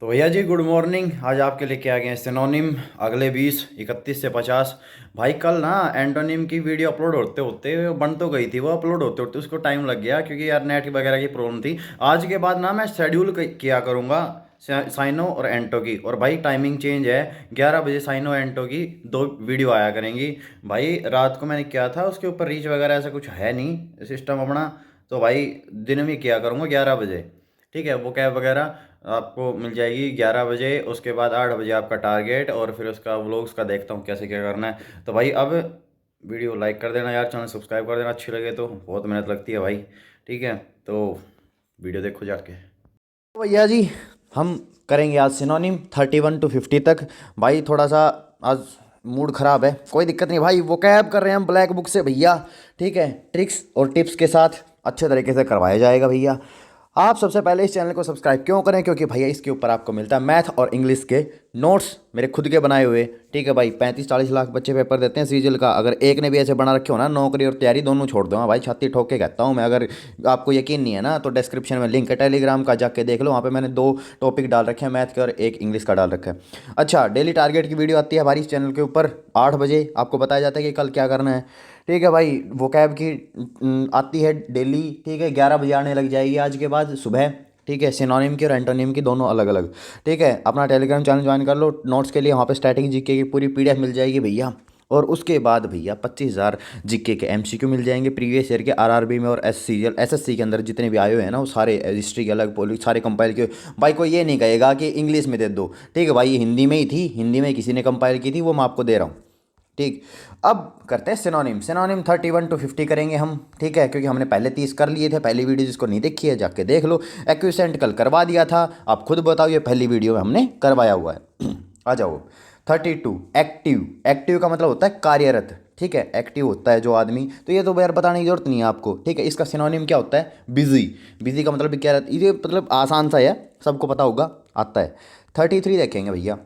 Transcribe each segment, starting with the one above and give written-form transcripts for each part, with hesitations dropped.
तो भैया जी good morning. आज आपके लिए क्या आ गए हैं सिनोनिम अगले 20 31 से 50। भाई कल ना एंटोनिम की वीडियो अपलोड होते होते वो बन तो गई थी, वो अपलोड होते होते उसको टाइम लग गया क्योंकि यार नेट वगैरह की प्रॉब्लम थी। आज के बाद ना मैं शेड्यूल किया करूँगा साइनो और एंटो की। और भाई टाइमिंग चेंज है, 11 बजे साइनो एंटो की दो वीडियो आया करेंगी। भाई रात को मैंने किया था, उसके ऊपर रीच वगैरह ऐसा कुछ है नहीं सिस्टम अपना। तो भाई दिन में किया करूँगा 11 बजे। ठीक है, वो कैब वगैरह आपको मिल जाएगी 11 बजे। उसके बाद 8 बजे आपका टारगेट, और फिर उसका व्लॉग्स का देखता हूँ कैसे क्या करना है। तो भाई अब वीडियो लाइक कर देना यार, चैनल सब्सक्राइब कर देना, अच्छी लगे तो, बहुत मेहनत लगती है भाई। ठीक है, तो वीडियो देखो जाके। तो भैया जी हम करेंगे आज सिनोनिम 31 to 50 तक। भाई थोड़ा सा आज मूड ख़राब है, कोई दिक्कत नहीं भाई, वो कैब कर रहे हैं हम ब्लैक बुक से भैया। ठीक है, ट्रिक्स और टिप्स के साथ अच्छे तरीके से करवाया जाएगा भैया। आप सबसे पहले इस चैनल को सब्सक्राइब क्यों करें, क्योंकि भैया इसके ऊपर आपको मिलता है मैथ और इंग्लिश के नोट्स मेरे खुद के बनाए हुए। ठीक है भाई, 35 40 लाख बच्चे पेपर देते हैं सीजीएल का, अगर एक ने भी ऐसे बना रखे हो ना, नौकरी और तैयारी दोनों छोड़ दो। हाँ भाई, छाती ठोक के कहता हूँ मैं। अगर आपको यकीन नहीं है ना तो डिस्क्रिप्शन में लिंक है टेलीग्राम का, जाके देख लो, वहाँ पे मैंने 2 टॉपिक डाल रखे हैं, मैथ के और एक इंग्लिश का डाल रखा है। अच्छा, डेली टारगेट की वीडियो आती है हमारी इस चैनल के ऊपर 8 बजे, आपको बताया जाता है कि कल क्या करना है। ठीक है भाई, वो कैब की आती है डेली। ठीक है, 11 बजे आने लग जाएगी आज के बाद सुबह। ठीक है, सिनोनिम की और एंटोनिम की दोनों अलग अलग। ठीक है, अपना टेलीग्राम चैनल ज्वाइन कर लो नोट्स के लिए, वहाँ पे स्टैटिक जीके की पूरी पीडीएफ मिल जाएगी भैया। और उसके बाद भैया 25,000 जीके के एमसीक्यू मिल जाएंगे प्रीवियस ईयर के आरआरबी में और एसएससी के अंदर जितने भी आए हुए हैं ना, वो सारे हिस्ट्री के अलग, पॉलिटिक्स सारे कंपाइल किए। भाई कोई ये नहीं कहेगा कि इंग्लिश में दे दो। ठीक है भाई, ये हिंदी में ही थी, हिंदी में किसी ने कंपाइल की थी, वो मैं आपको दे रहा हूँ। ठीक, अब करते हैं सिनोनिम। सिनोनिम 31 to 50 करेंगे हम। ठीक है, क्योंकि हमने पहले 30 कर लिए थे। पहली वीडियो जिसको नहीं देखी है जाके देख लो। एक्विसेंट कल करवा दिया था, आप खुद बताओ, ये पहली वीडियो में हमने करवाया हुआ है। आ जाओ। 32 एक्टिव। एक्टिव का मतलब होता है कार्यरत। ठीक है, एक्टिव होता है जो आदमी, तो ये तो यार बताने की जरूरत नहीं है आपको। ठीक है, इसका सिनोनिम क्या होता है, बिजी। बिजी का मतलब क्या रहता है, ये मतलब आसान सा है, सबको पता होगा, आता है। 33 देखेंगे भैया,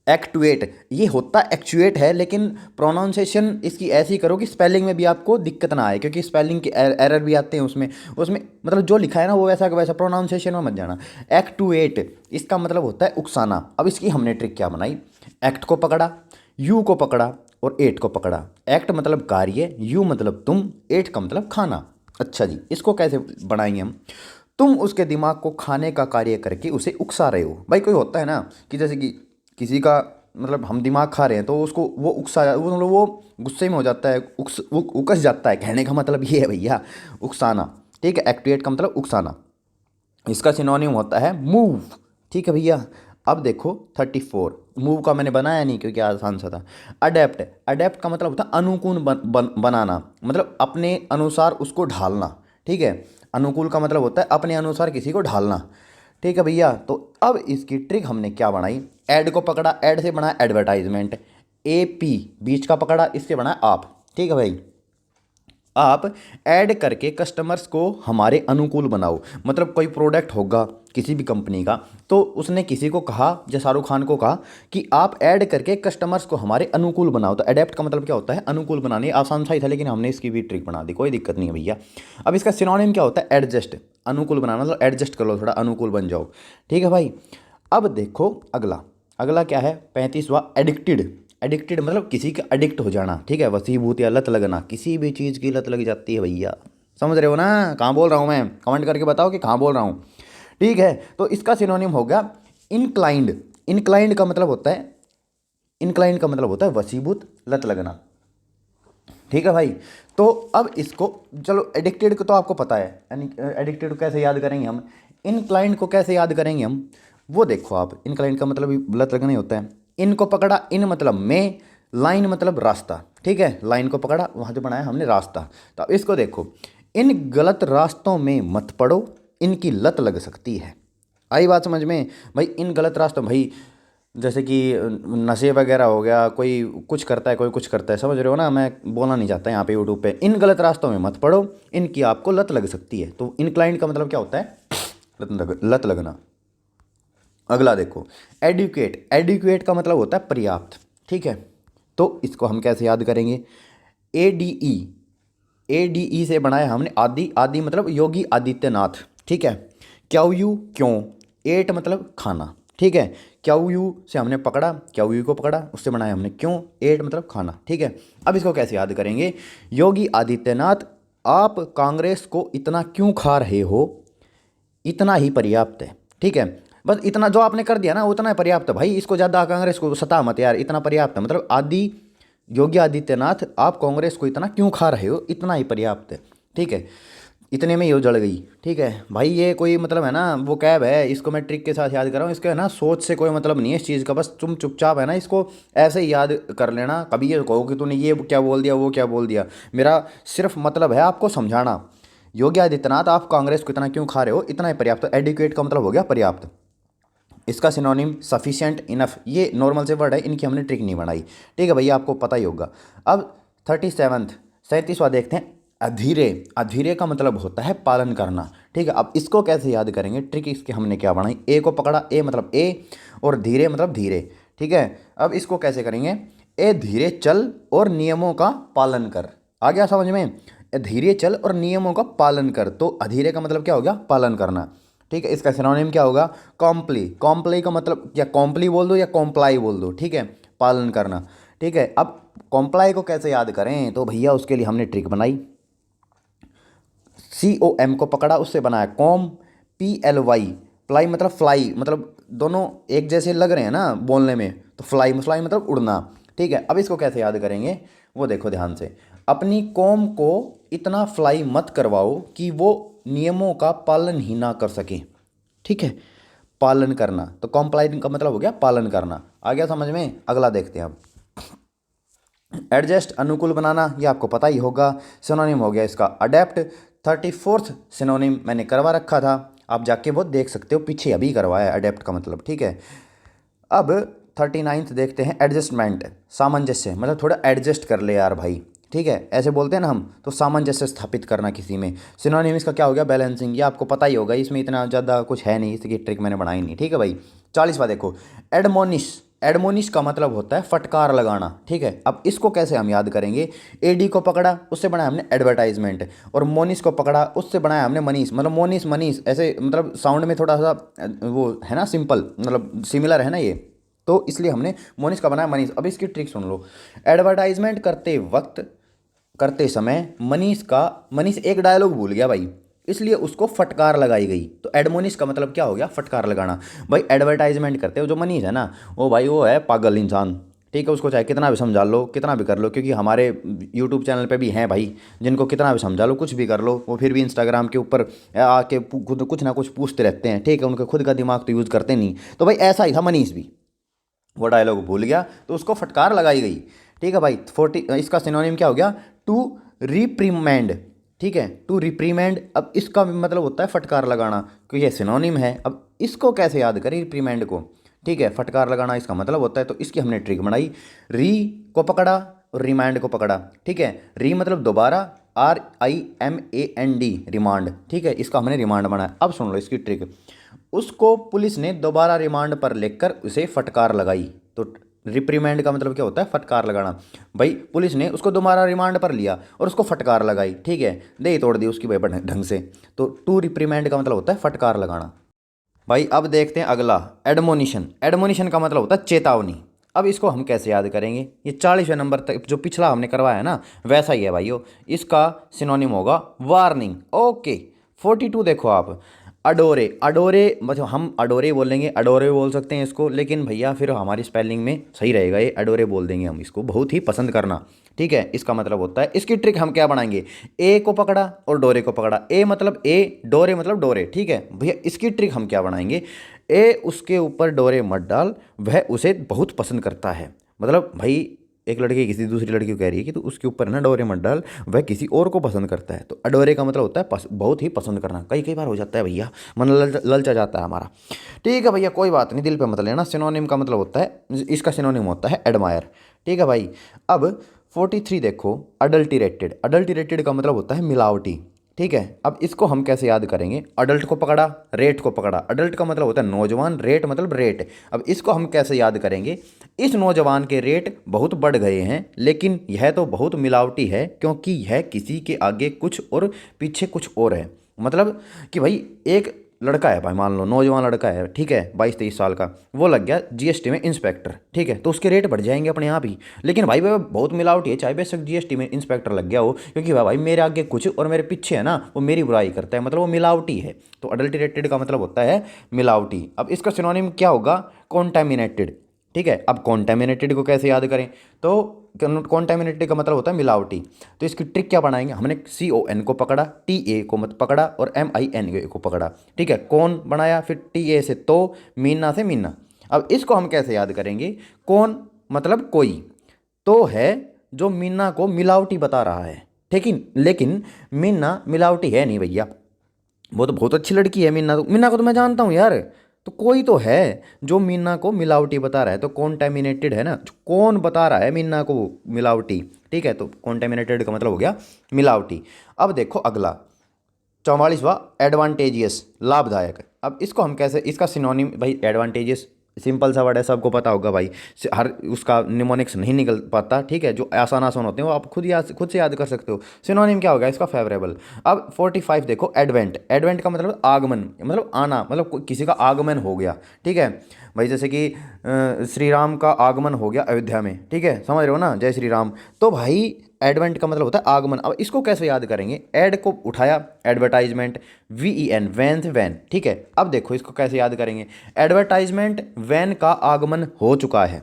एक्टुएट। ये होता एक्चुएट है, लेकिन प्रोनाउंसिएशन इसकी ऐसी करो कि स्पेलिंग में भी आपको दिक्कत ना आए, क्योंकि स्पेलिंग के एरर भी आते हैं उसमें। उसमें मतलब जो लिखा है ना वो वैसा का वैसा, प्रोनाउंसिएशन में मत जाना। एक्टुएट इसका मतलब होता है उकसाना। अब इसकी हमने ट्रिक क्या बनाई, एक्ट को पकड़ा, यू को पकड़ा और एट को पकड़ा। एक्ट मतलब कार्य, यू मतलब तुम, एट का मतलब खाना। अच्छा जी, इसको कैसे बनाएंगे हम, तुम उसके दिमाग को खाने का कार्य करके उसे उकसा रहे हो। भाई कोई होता है ना कि जैसे कि किसी का मतलब हम दिमाग खा रहे हैं तो उसको वो वो मतलब वो गुस्से में हो जाता है, उकस जाता है, कहने का मतलब ये है भैया, उकसाना। ठीक है, एक्टिवेट का मतलब उकसाना। इसका सिनोनिम होता है मूव। ठीक है भैया, अब देखो 34। मूव का मैंने बनाया नहीं क्योंकि आसान सा था। अडेप्ट। अडेप्ट का मतलब होता है अनुकूल बनाना, मतलब अपने अनुसार उसको ढालना। ठीक है, अनुकूल का मतलब होता है अपने अनुसार किसी को ढालना। ठीक है भैया, तो अब इसकी ट्रिक हमने क्या बनाई, ऐड को पकड़ा, ऐड से बना एडवर्टाइजमेंट। ए पी बीच का पकड़ा, इससे बना आप। ठीक है भाई, आप ऐड करके कस्टमर्स को हमारे अनुकूल बनाओ। मतलब कोई प्रोडक्ट होगा किसी भी कंपनी का, तो उसने किसी को कहा, जैसे शाहरुख खान को कहा कि आप ऐड करके कस्टमर्स को हमारे अनुकूल बनाओ। तो अडेप्ट का मतलब क्या होता है, अनुकूल बनाने। आसान सा ही था, लेकिन हमने इसकी भी ट्रिक बना दी, कोई दिक्कत नहीं है भैया। अब इसका सिनोनिम क्या होता है, एडजस्ट। अनुकूल बनाना मतलब एडजस्ट कर लो, थोड़ा अनुकूल बन जाओ। ठीक है भाई, अब देखो अगला। अगला क्या है, 35वां, एडिक्टेड। एडिक्टेड मतलब किसी का एडिक्ट हो जाना। ठीक है, वसीभूत या लत लगना, किसी भी चीज़ की लत लग जाती है भैया। समझ रहे हो ना कहाँ बोल रहा हूँ मैं, कमेंट करके बताओ कि कहाँ बोल रहा हूँ। ठीक है, तो इसका सिनोनिम हो गया इनक्लाइंड। इनक्लाइंड का मतलब होता है, इनक्लाइंड का मतलब होता है वसीभूत लत लगना। ठीक है भाई, तो अब इसको चलो, एडिक्टेड को तो आपको पता है, यानी एडिक्टेड को कैसे याद करेंगे हम, इनक्लाइंड को कैसे याद करेंगे हम, वो देखो आप। इनक्लाइंड का मतलब भी गलत लगना ही होता है। इन को पकड़ा, इन मतलब में, लाइन मतलब रास्ता। ठीक है, लाइन को पकड़ा, वहाँ से बनाया हमने रास्ता। तो अब इसको देखो, इन गलत रास्तों में मत पड़ो, इनकी लत लग सकती है। आई बात समझ में भाई, इन गलत रास्तों भाई, जैसे कि नशे वगैरह हो गया, कोई कुछ करता है कोई कुछ करता है, समझ रहे हो ना, मैं बोलना नहीं चाहता यहाँ पे यूट्यूब पे। इन गलत रास्तों में मत पड़ो, इनकी आपको लत लग सकती है। तो इनक्लाइंड का मतलब क्या होता है, लत लगना। अगला देखो, एडुकेट। एडुकेट का मतलब होता है पर्याप्त। ठीक है, तो इसको हम कैसे याद करेंगे, A D E. A D E से बनाया हमने आदि। आदि मतलब योगी आदित्यनाथ। ठीक है, क्यों यू क्यों, एट मतलब खाना, ठीक है। क्याऊ यू से हमने पकड़ा, क्याऊ यू को पकड़ा, उससे बनाया हमने क्यों, एट मतलब खाना, ठीक है। अब इसको कैसे याद करेंगे, योगी आदित्यनाथ आप कांग्रेस को इतना क्यों खा रहे हो, इतना ही पर्याप्त है, ठीक है। बस इतना जो आपने कर दिया ना उतना ही पर्याप्त है भाई, इसको ज़्यादा कांग्रेस को सता मत यार, इतना पर्याप्त है। मतलब योगी आदित्यनाथ आप कांग्रेस को इतना क्यों खा रहे हो, इतना ही पर्याप्त है, ठीक है। इतने में ये उजड़ गई, ठीक है भाई। ये कोई मतलब है ना वो कैब है, इसको मैं ट्रिक के साथ याद कर रहा हूँ, इसके है ना सोच से कोई मतलब नहीं है इस चीज़ का, बस तुम चुपचाप है ना इसको ऐसे ही याद कर लेना। कभी ये कहो कि तूने ये क्या बोल दिया वो क्या बोल दिया, मेरा सिर्फ मतलब है आपको समझाना। योगी आदित्यनाथ आप कांग्रेस को इतना क्यों खा रहे हो, इतना ही पर्याप्त। एडिक्वेट का मतलब हो गया पर्याप्त, इसका सिनोनिम सफिशिएंट, इनफ, ये नॉर्मल से वर्ड है, इनकी हमने ट्रिक नहीं बनाई, ठीक है भैया, आपको पता ही होगा। अब 37वां 37वां देखते हैं, अधीरे। अधीरे का मतलब होता है पालन करना, ठीक है। अब इसको कैसे याद करेंगे, ट्रिक इसके हमने क्या बनाई, ए को पकड़ा, ए मतलब ए, और धीरे मतलब धीरे, ठीक है। अब इसको कैसे करेंगे, ए धीरे चल और नियमों का पालन कर, आ गया समझ में। ए धीरे चल और नियमों का पालन कर, तो अधीरे का मतलब क्या हो गया, पालन करना, ठीक है। इसका सिनोनिम क्या होगा, कॉम्प्ली। कॉम्प्ली का मतलब या कॉम्प्ली बोल दो या कॉम्प्लाई बोल दो, ठीक है, पालन करना, ठीक है। अब कॉम्प्लाई को कैसे याद करें, तो भैया उसके लिए हमने ट्रिक बनाई, COM को पकड़ा, उससे बनाया कॉम, PLY, प्लाई मतलब फ्लाई, मतलब दोनों एक जैसे लग रहे हैं ना बोलने में, तो फ्लाई फ्लाई मतलब उड़ना, ठीक है। अब इसको कैसे याद करेंगे, वो देखो ध्यान से, अपनी कॉम को इतना फ्लाई मत करवाओ कि वो नियमों का पालन ही ना कर सके, ठीक है। पालन करना, तो कॉम्प्लाई का मतलब हो गया पालन करना, आ गया समझ में। अगला देखते हैं अब, एडजस्ट अनुकूल बनाना, ये आपको पता ही होगा। सिनोनिम हो गया इसका अडेप्ट। 34th सिनोनिम मैंने करवा रखा था, आप जाके वो देख सकते हो, पीछे अभी करवाया है अडेप्ट का मतलब, ठीक है। अब 39th देखते हैं, एडजस्टमेंट, सामंजस्य, मतलब थोड़ा एडजस्ट कर ले यार भाई, ठीक है, ऐसे बोलते हैं ना हम, तो सामंजस्य स्थापित करना किसी में। सिनोनिम इसका क्या हो गया, बैलेंसिंग, ये आपको पता ही होगा, इसमें इतना ज़्यादा कुछ है नहीं, इसकी ट्रिक मैंने बनाई नहीं, ठीक है भाई। 40वां देखो, एडमोनिश। एडमोनिश का मतलब होता है फटकार लगाना, ठीक है। अब इसको कैसे हम याद करेंगे, AD को पकड़ा, उससे बनाया हमने एडवर्टाइजमेंट, और मोनिस को पकड़ा, उससे बनाया हमने मनीष, मतलब मोनिस मनीष, ऐसे मतलब साउंड में थोड़ा सा वो है ना सिंपल, मतलब सिमिलर है ना ये, तो इसलिए हमने मोनिस का बनाया मनीष। अब इसकी ट्रिक सुन लो, एडवर्टाइजमेंट करते वक्त, करते समय मनीष एक डायलॉग भूल गया भाई, इसलिए उसको फटकार लगाई गई, तो एडमोनिश का मतलब क्या हो गया, फटकार लगाना। भाई एडवर्टाइजमेंट करते हो जो मनीष है ना, वो भाई वो है पागल इंसान, ठीक है। उसको चाहे कितना भी समझा लो, कितना भी कर लो, क्योंकि हमारे यूट्यूब चैनल पे भी हैं भाई जिनको कितना भी समझा लो, कुछ भी कर लो, वो फिर भी इंस्टाग्राम के ऊपर आके खुद कुछ ना कुछ पूछते रहते हैं, ठीक है। उनके खुद का दिमाग तो यूज़ करते नहीं, तो भाई ऐसा ही था मनीष भी, वो डायलॉग भूल गया तो उसको फटकार लगाई गई, ठीक है भाई। 40, इसका सिनोनिम क्या हो गया, टू रिप्रीमेंड, ठीक है, टू रिप्रीमेंड। अब इसका मतलब होता है फटकार लगाना, क्योंकि ये सिनोनिम है। अब इसको कैसे याद करें रिप्रीमेंड को, ठीक है, फटकार लगाना इसका मतलब होता है, तो इसकी हमने ट्रिक बनाई, री को पकड़ा और रिमांड को पकड़ा, ठीक है। री मतलब दोबारा, RIMAND, रिमांड, ठीक है, इसका हमने रिमांड बनाया। अब सुन लो इसकी ट्रिक, उसको पुलिस ने दोबारा रिमांड पर लेकर उसे फटकार लगाई, तो रिप्रीमेंड का मतलब क्या होता है, फटकार लगाना। भाई पुलिस ने उसको दोबारा रिमांड पर लिया और उसको फटकार लगाई, ठीक है, दे ही तोड़ दी उसकी भाई ढंग से, तो टू रिप्रीमेंड का मतलब होता है फटकार लगाना। भाई अब देखते हैं अगला, एडमोनिशन। एडमोनिशन का मतलब होता है चेतावनी। अब इसको हम कैसे याद करेंगे, ये 40वें नंबर तक जो पिछला हमने करवाया है ना वैसा ही है भाइयों, इसका सिनोनिम होगा वार्निंग, ओके। 42 देखो आप, अडोरे। अडोरे मतलब हम अडोरे बोलेंगे, अडोरे बोल सकते हैं इसको, लेकिन भैया फिर हमारी स्पेलिंग में सही रहेगा, ये अडोरे बोल देंगे हम इसको, बहुत ही पसंद करना, ठीक है। इसका मतलब होता है, इसकी ट्रिक हम क्या बनाएंगे, ए को पकड़ा और डोरे को पकड़ा, ए मतलब ए, डोरे मतलब डोरे, ठीक है भैया। इसकी ट्रिक हम क्या बनाएंगे, ए उसके ऊपर डोरे मत डाल, वह उसे बहुत पसंद करता है, मतलब भाई एक लड़की किसी दूसरी लड़की को कह रही है कि तू उसके ऊपर ना डोरे मत डाल, वह किसी और को पसंद करता है, तो अडोरे का मतलब होता है बहुत ही पसंद करना। कई कई बार हो जाता है भैया, मन ललचा जाता है हमारा, ठीक है भैया, कोई बात नहीं, दिल पे मत लेना। सिनोनिम का मतलब होता है, इसका सिनोनिम होता है एडमायर, ठीक है भाई। अब 43 देखो, अडल्टीरेटेड। अडल्टीरेटेड का मतलब होता है मिलावटी, ठीक है। अब इसको हम कैसे याद करेंगे, अडल्ट को पकड़ा, रेट को पकड़ा, अडल्ट का मतलब होता है नौजवान, रेट मतलब रेट। अब इसको हम कैसे याद करेंगे, इस नौजवान के रेट बहुत बढ़ गए हैं, लेकिन यह तो बहुत मिलावटी है, क्योंकि यह किसी के आगे कुछ और पीछे कुछ और है। मतलब कि भाई एक लड़का है भाई, मान लो नौजवान लड़का है, ठीक है, 22-23 साल का, वो लग गया जीएसटी में इंस्पेक्टर, ठीक है, तो उसके रेट बढ़ जाएंगे अपने आप ही। लेकिन भाई वह बहुत मिलावटी है, चाहे बेशक जीएसटी में इंस्पेक्टर लग गया हो, क्योंकि भाई मेरे आगे कुछ और मेरे पीछे है ना, वो मेरी बुराई करता है, मतलब वो मिलावटी है। तो अडल्टरेटेड का मतलब होता है मिलावटी। अब इसका सिनोनिम क्या होगा? कॉन्टेमिनेटेड, ठीक है। अब कॉन्टेमिनेटेड को कैसे याद करें? तो कॉन्टेमिनेटेड का मतलब होता है मिलावटी। तो इसकी ट्रिक क्या बनाएंगे? हमने CON को पकड़ा, TA को मत पकड़ा और MIN को पकड़ा, ठीक है। कौन बनाया, फिर TA से तो, मीना से मीना। अब इसको हम कैसे याद करेंगे? कौन मतलब कोई, तो है जो मीना को मिलावटी बता रहा है, ठीक है। लेकिन मीना मिलावटी है नहीं भैया, वो तो बहुत अच्छी लड़की है मीना, तो मीना को तो मैं जानता हूँ यार। तो कोई तो है जो मीना को मिलावटी बता रहा है, तो कॉन्टेमिनेटेड है ना, जो कौन बता रहा है मीना को मिलावटी, ठीक है। तो कॉन्टेमिनेटेड का मतलब हो गया मिलावटी। अब देखो अगला 44वां एडवांटेजियस, लाभदायक। अब इसको हम कैसे, इसका सिनोनिम भाई एडवांटेजियस सिंपल सा वर्ड है, सबको पता होगा भाई, हर उसका निमोनिक्स नहीं निकल पाता, ठीक है। जो आसान आसान होते हैं वो आप खुद से याद कर सकते हो। सिनोनिम क्या होगा इसका? फेवरेबल। अब 45 देखो, एडवेंट। एडवेंट का मतलब आगमन, मतलब आना, मतलब किसी का आगमन हो गया, ठीक है भाई। जैसे कि श्री राम का आगमन हो गया अयोध्या में, ठीक है, समझ रहे हो ना, जय श्री राम। तो भाई एडवेंट का मतलब होता है आगमन। अब इसको कैसे याद करेंगे? एड को उठाया, एडवर्टाइजमेंट, VEN, वैन से वैन, ठीक है। अब देखो इसको कैसे याद करेंगे? एडवर्टाइजमेंट वैन का आगमन हो चुका है।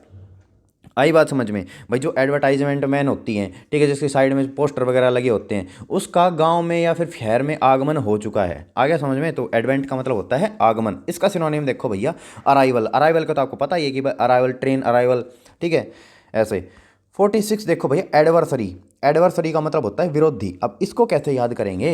आई बात समझ में? भाई जो एडवर्टाइजमेंट मैन होती हैं, ठीक है, जिसके साइड में पोस्टर वगैरह लगे होते हैं, उसका गांव में या फिर शहर में आगमन हो चुका है। आ गया समझ में? तो एडवेंट का मतलब होता है आगमन। इसका सिनोनिम देखो भैया, अराइवल। अराइवल का तो आपको पता ही है कि भाई अराइवल, ट्रेन अराइवल, ठीक है, ऐसे। 46 देखो भैया, एडवर्सरी। एडवर्सरी का मतलब होता है विरोधी। अब इसको कैसे याद करेंगे?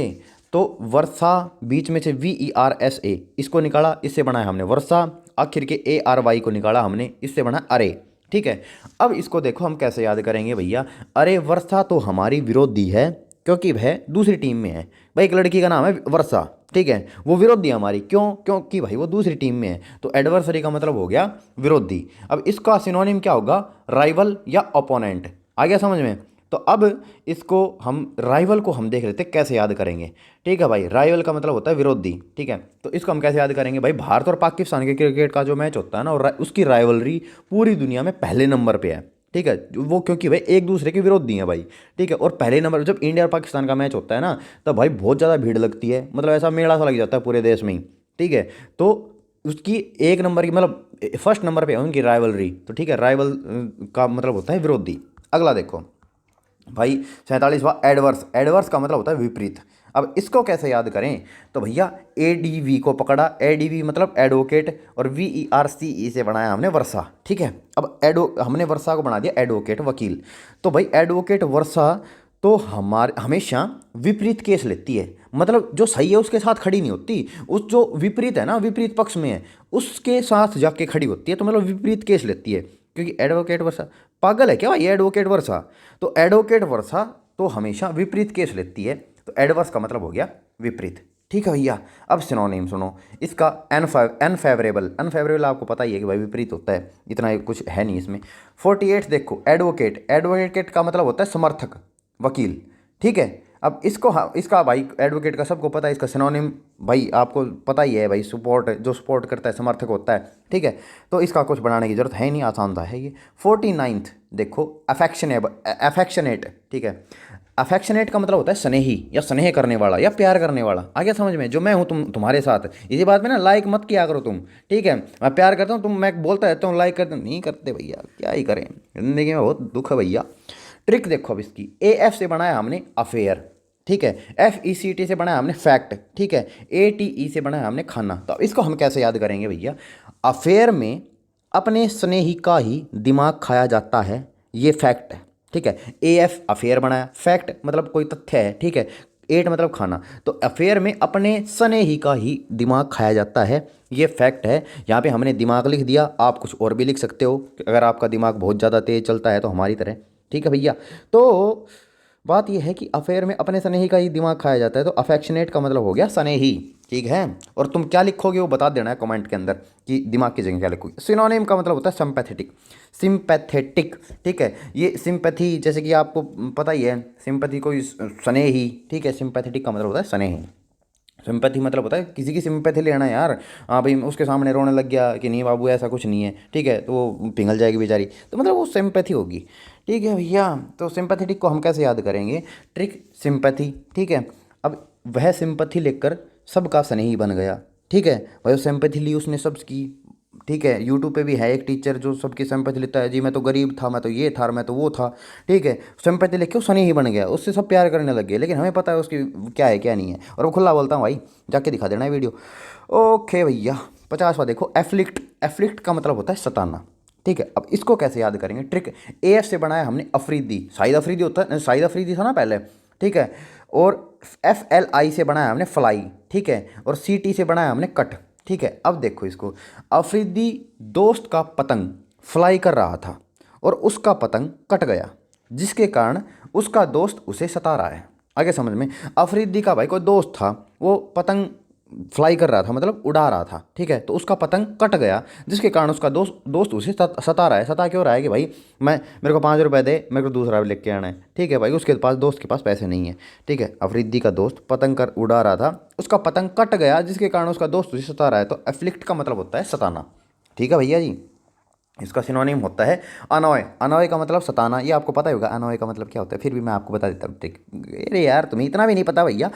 तो वर्षा, बीच में से VERSA, इसको निकाला, इससे बना है हमने वर्षा, आखिर के ARY को निकाला हमने, इससे बना अरे, ठीक है। अब इसको देखो हम कैसे याद करेंगे भैया? अरे वर्षा तो हमारी विरोधी है, क्योंकि वह दूसरी टीम में है। भाई एक लड़की का नाम है वर्षा, ठीक है, वो विरोधी है हमारी, क्यों? क्योंकि भाई वो दूसरी टीम में है। तो एडवर्सरी का मतलब हो गया विरोधी। अब इसका सिनोनिम क्या होगा? राइवल या ओपोनेंट। आ गया समझ में? तो अब इसको हम, राइवल को हम देख लेते हैं कैसे याद करेंगे, ठीक है भाई। राइवल का मतलब होता है विरोधी, ठीक है। तो इसको हम कैसे याद करेंगे? भाई भारत और पाकिस्तान के क्रिकेट का जो मैच होता है ना, और उसकी राइवलरी पूरी दुनिया में पहले नंबर पे है, ठीक है। वो क्योंकि भाई एक दूसरे के विरोधी हैं भाई, ठीक है। और पहले नंबर जब इंडिया और पाकिस्तान का मैच होता है ना, तब भाई बहुत ज़्यादा भीड़ लगती है, मतलब ऐसा मेला सा लग जाता है पूरे देश में ही, ठीक है। तो उसकी एक नंबर की, मतलब फर्स्ट नंबर पे है उनकी राइवलरी, तो ठीक है, राइवल का मतलब होता है विरोधी। अगला देखो भाई 47वां एडवर्स। एडवर्स का मतलब होता है विपरीत। अब इसको कैसे याद करें? तो भैया ADV को पकड़ा, ADV मतलब एडवोकेट, और VERCE से बनाया हमने वर्षा, ठीक है। अब हमने वर्षा को बना दिया एडवोकेट, वकील। तो भाई एडवोकेट वर्षा तो हमारे हमेशा विपरीत केस लेती है, मतलब जो सही है उसके साथ खड़ी नहीं होती, उस जो विपरीत है ना, विपरीत पक्ष में है, उसके साथ जाके खड़ी होती है। तो मतलब विपरीत केस लेती है, क्योंकि एडवोकेट वर्षा, पागल है क्या भाई एडवोकेट वर्षा? तो एडवोकेट वर्षा तो हमेशा विपरीत केस लेती है। तो एडवर्स का मतलब हो गया विपरीत, ठीक है भैया। अब सिनोनिम सुनो इसका, अनफेवरेबल। अनफेवरेबल आपको पता ही है कि भाई विपरीत होता है, इतना कुछ है नहीं इसमें। 48 देखो, एडवोकेट। एडवोकेट का मतलब होता है समर्थक, वकील, ठीक है। अब इसको इसका भाई एडवोकेट का सबको पता है, इसका सिनोनिम भाई आपको पता ही है भाई, सपोर्ट, जो सपोर्ट करता है, समर्थक होता है, ठीक है। तो इसका कुछ बढ़ाने की जरूरत है नहीं, आसान सा है ये। 49th देखो, अफेक्शनेट, ठीक है। अफेक्शनेट का मतलब होता है स्नेही, या स्नेह करने वाला, या प्यार करने वाला। आ गया समझ में? जो मैं हूँ तुम्हारे साथ, इसी बात में ना लाइक मत किया करो तुम, ठीक है। मैं प्यार करता हूँ, मैं बोलता रहता हूँ लाइक करते, नहीं करते भैया, क्या ही करें, जिंदगी में बहुत दुख है भैया। ट्रिक देखो अब इसकी, AF से बनाया हमने अफेयर, ठीक है। FECT से बनाया हमने फैक्ट, ठीक है। ATE से बनाया हमने खाना। तो अब इसको हम कैसे याद करेंगे भैया? अफेयर में अपने स्नेही का ही दिमाग खाया जाता है, ये फैक्ट है, ठीक है। AF अफेयर बनाया, फैक्ट मतलब कोई तथ्य है, ठीक है। एट मतलब खाना, तो अफेयर में अपने स्नेही का ही दिमाग खाया जाता है, ये फैक्ट है। यहाँ पे हमने दिमाग लिख दिया, आप कुछ और भी लिख सकते हो अगर आपका दिमाग बहुत ज़्यादा तेज चलता है तो, हमारी तरह, ठीक है भैया। तो बात यह है कि अफेयर में अपने स्नेही का ही दिमाग खाया जाता है, तो अफेक्शनेट का मतलब हो गया स्नेही, ठीक है। और तुम क्या लिखोगे वो बता देना है कमेंट के अंदर कि दिमाग की जगह क्या लिखोगे। सिनोनिम का मतलब होता है सिंपैथेटिक, सिंपैथेटिक, ठीक है। ये सिंपैथी जैसे कि आपको पता ही है, सिंपैथी कोई स्नेही, ठीक है। सिंपैथेटिक का मतलब होता है स्नेही। सिंपैथी मतलब होता है किसी की सिंपैथी लेना यार। हाँ भाई उसके सामने रोने लग गया कि नहीं बाबू ऐसा कुछ नहीं है, ठीक है, तो वो पिघल जाएगी बेचारी, तो मतलब वो सिंपैथी होगी। ठीक है भैया, तो सिंपैथेटिक को हम कैसे याद करेंगे? ट्रिक सिंपैथी, ठीक है। अब वह सिंपैथी लेकर सबका स्नेही बन गया, ठीक है। भाई सिंपैथी ली उसने सबकी, ठीक है। यूट्यूब पे भी है एक टीचर जो सबकी सिंपैथी लेता है, जी मैं तो गरीब था, मैं तो ये था, मैं तो वो था, ठीक है। सिंपैथी लेके वो सनी ही बन गया, उससे सब प्यार करने लग गए, लेकिन हमें पता है उसकी क्या है क्या नहीं है, और वो खुला बोलता हूँ भाई, जाके दिखा देना है वीडियो। ओके भैया, 50वां देखो, एफ्लिक्ट। एफ्लिक्ट का मतलब होता है सताना, ठीक है। अब इसको कैसे याद करेंगे? ट्रिक, ए एफ से बनाया हमने अफरीदी, शाहिद अफरीदी होता है, शाहिद अफरीदी था ना पहले, ठीक है। और एफ एल आई से बनाया हमने फ्लाई, ठीक है। और सी टी से बनाया हमने कट, ठीक है। अब देखो इसको, अफरीदी दोस्त का पतंग फ्लाई कर रहा था और उसका पतंग कट गया, जिसके कारण उसका दोस्त उसे सता रहा है। आगे समझ में? अफरीदी का भाई कोई दोस्त था, वो पतंग फ्लाई कर रहा था, मतलब उड़ा रहा था, ठीक है। तो उसका पतंग कट गया, जिसके कारण उसका दोस्त दोस्त उसे सता रहा है। सता क्यों रहा है कि भाई मैं, मेरे को 5 रुपए दे, मेरे को दूसरा लेके आना है, ठीक है भाई। उसके पास, दोस्त के पास पैसे नहीं है, ठीक है। अफरीदी का दोस्त पतंग कर उड़ा रहा था, उसका पतंग कट गया, जिसके कारण उसका दोस्त उसे सता रहा है। तो एफ्लिक्ट का मतलब होता है सताना, ठीक है भैया जी। इसका सिनोनिम होता है अनॉय। अनॉय का मतलब सताना, ये आपको पता ही होगा अनॉय का मतलब क्या होता है, फिर भी मैं आपको बता देता हूँ। ठीक, अरे यार तुम्हें इतना भी नहीं पता भैया।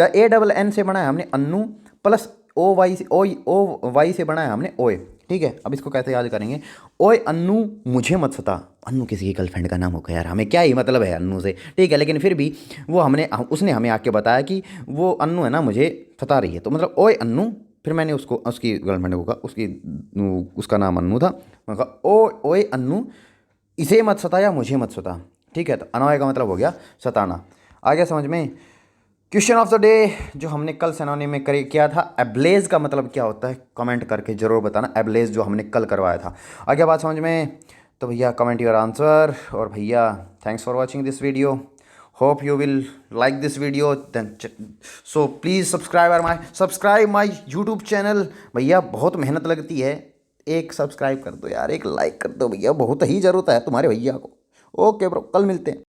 ए डबल एन से बना है हमने अन्नू, प्लस ओ वाई से, ओ वाई से बना है हमने ओए, ठीक है। अब इसको कैसे याद करेंगे? ओए अन्नू मुझे मत सता। अन्नू किसी की गर्लफ्रेंड का नाम होगा यार, हमें क्या ही मतलब है अन्नू से, ठीक है। लेकिन फिर भी वो उसने हमें आके बताया कि वो अन्नू है ना मुझे सता रही है, तो मतलब ओए अन्नू। फिर मैंने उसको, उसकी गर्लफ्रेंड को कहा, उसका नाम अन्नू था, मैं कहा ओ ओए अन्नू, इसे मत सता या मुझे मत सता, ठीक है। तो अनॉय का मतलब हो गया सताना। आ गया समझ में? क्वेश्चन ऑफ द डे जो हमने कल सिनोनिम में किया था, एब्लेज का मतलब क्या होता है, कमेंट करके जरूर बताना। एब्लेज जो हमने कल करवाया था, आ गया बात समझ में? तो भैया कमेंट योर आंसर। और भैया thanks for watching this video, hope you will like this video, then so please subscribe my YouTube channel. भैया बहुत मेहनत लगती है, एक सब्सक्राइब कर दो यार, एक लाइक कर दो भैया, बहुत ही ज़रूरत है तुम्हारे भैया को। ओके ब्रो, कल मिलते हैं।